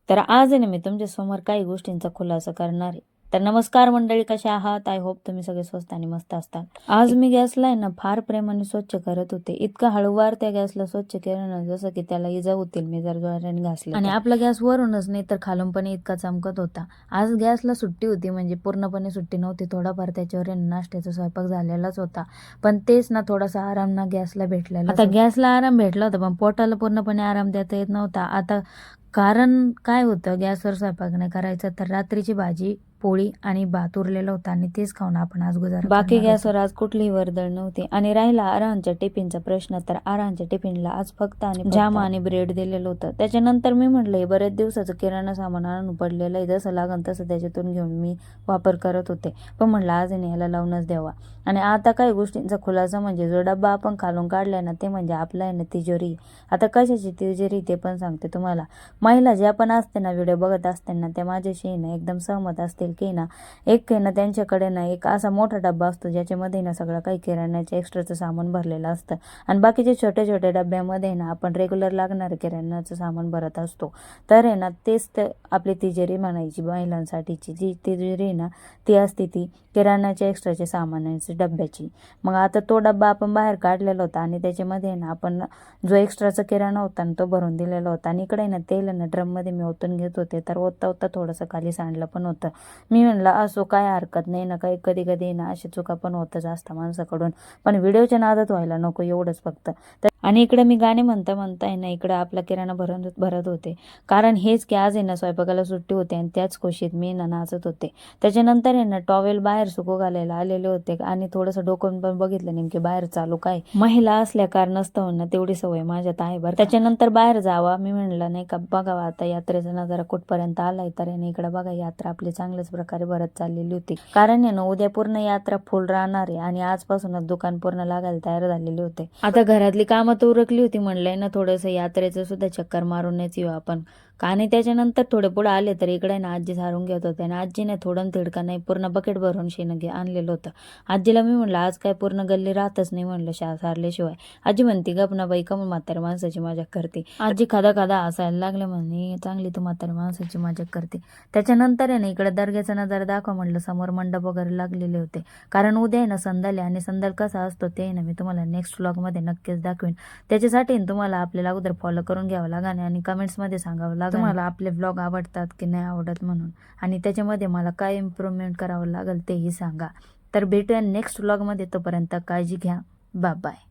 तर आज आहे ना मी तुमच्यासमोर काही गोष्टींचा खुलासा करणार आहे. तर नमस्कार मंडळी, कशा आहात? आय होप तुम्ही सगळे स्वस्त आणि मस्त असतात. आज मी गॅसला आहे ना फार प्रेमाने स्वच्छ करत होते. इतका हळूवार त्या गॅसला स्वच्छ केलं ना जसं की त्याला इजा होतील मी जर जोराने घासलं. आणि आपला गॅस वरूनच नाही तर खालून पण इतका चमकत होता. आज गॅसला सुट्टी होती, म्हणजे पूर्णपणे सुट्टी नव्हती, थोडाफार त्याच्यावर नाश्त्याचा स्वयंपाक झालेलाच होता. पण तेच ना थोडासा आराम ना गॅसला भेटलेला. आता गॅसला आराम भेटला होता पण पोटाला पूर्णपणे आराम देता येत नव्हता. आता कारण काय होतं, गॅसवर स्वयंपाक नाही करायचा तर रात्रीची भाजी पोळी आणि भात उरलेला होता आणि तेच खाऊन आपण आज गुजारा. बाकी गॅसवर आज कुठलीही वर्दळ नव्हती. आणि राहिला आरांच्या टिफिनचा प्रश्न, तर आरांच्या टिफिनला आज फक्त आणि जाम आणि ब्रेड दिलेलं होतं. त्याच्यानंतर मी म्हटलं बरेच दिवसाचं किराणा सामान आणून पडलेलं आहे, जसं लागन तसं त्याच्यातून घेऊन मी वापर करत होते. पण म्हटलं आज याला लावूनच द्यावा. आणि आता काही गोष्टींचा खुलासा म्हणजे जो डब्बा आपण खालून काढलाय ना ते म्हणजे आपला आहे ना तिजोरी. आता कशाची तिजोरी ते पण सांगते तुम्हाला. महिला ज्या पण असते ना व्हिडिओ बघत असते ना त्या माझ्याशी ना एकदम सहमत असतील की ना एक आहे ना त्यांच्याकडे ना एक असा मोठा डब्बा असतो ज्याच्यामध्ये ना सगळं काही किराण्याचं एक्स्ट्राचं सामान भरलेलं असतं आणि बाकीचे छोट्या छोट्या डब्यामध्ये ना आपण रेग्युलर लागणारं किराण्याचं सामान भरत असतो. तर आहे ना तेच आपली तिजोरी म्हणायची महिलांसाठीची जी तिजोरी ना ती असते ती किराण्याच्या एक्स्ट्राच्या सामानाची डब्याची. मग आता तो डब्बा आपण बाहेर काढलेला होता आणि त्याच्यामध्ये ना आपण जो एक्स्ट्राचा किराणा होता ना तो भरून दिलेला होता. आणि इकडे ना तेल ना ड्रममध्ये मी ओतून घेत होते, तर ओतता ओतता थोडंसं खाली सांडलं पण होतं. मी म्हणलं असो काय हरकत नाही ना, काही कधी कधी ना अशी चुका पण होतच असतात माणसाकडून, पण व्हिडिओच्या नादात व्हायला नको एवढंच फक्त. आणि इकडे मी गाणे म्हणता म्हणता आहे ना इकडे आपला किराणा भरत होते, कारण हेच की आज आहे ना स्वयंपाकाला सुट्टी होते आणि त्याच खुशीत मी ना नाचत होते. त्याच्यानंतर आहे ना टॉवेल बाहेर सुकू घालायला आलेले होते आणि थोडंसं डोकून पण बघितलं नेमके बाहेर चालू काय. महिला असल्या कारणास्तव ना तेवढी सवय माझ्यात आहे बरं. त्याच्यानंतर बाहेर जावा मी म्हणलं नाही का बघावा आता यात्रेचा नजारा कुठपर्यंत आलाय. तर याने इकडे बघा यात्रा आपली चांगल्याच प्रकारे भरत चाललेली होती, कारण आहे ना उद्या पूर्ण यात्रा फुल राहणार आहे आणि आजपासूनच दुकान पूर्ण लागायला तयार झालेले होते. आता घरातली कामं तर उरकली होती, म्हणलंय ना थोडंसं यात्रेचं सुद्धा चक्कर मारूनच येऊ आपण. का नाही त्याच्यानंतर थोडे पुढे आले तर इकडे ना आजी सारून घेत होते आणि आजीने थोडं तिडका नाही पूर्ण बकेट भरून शेण आणलेलं होतं. आजीला मी म्हणलं आज काय पूर्ण गल्ली राहतच नाही म्हणलं सारल्याशिवाय. आजी म्हणते गप ना बाई, कमून म्हातारी माणसाची मजा करते. आजी खादा खादा हसायला लागले, म्हणे चांगली तू म्हातारी माणसाची मजा करते. त्याच्यानंतर आहे ना इकडे दर्ग्याचा नजारा दाखवा म्हटलं. समोर मंडप वगैरे लागलेले होते, कारण उद्या आहे ना संदाल आहे आणि संदाल कसा असतो ते ना मी तुम्हाला नेक्स्ट व्लॉगमध्ये नक्कीच दाखवेन. त्याच्यासाठी तुम्हाला आपल्याला अगोदर फॉलो करून घ्यावं लागेल आणि कमेंट्समध्ये सांगावं लागेल तुम्हाला आपले व्लॉग आवडतात की नाही आवडत म्हणून, आणि त्याच्यामध्ये मला काय इम्प्रूव्हमेंट करावं लागेल तेही सांगा. तर भेटूया नेक्स्ट व्लॉगमध्ये, तोपर्यंत काळजी घ्या. Bye bye.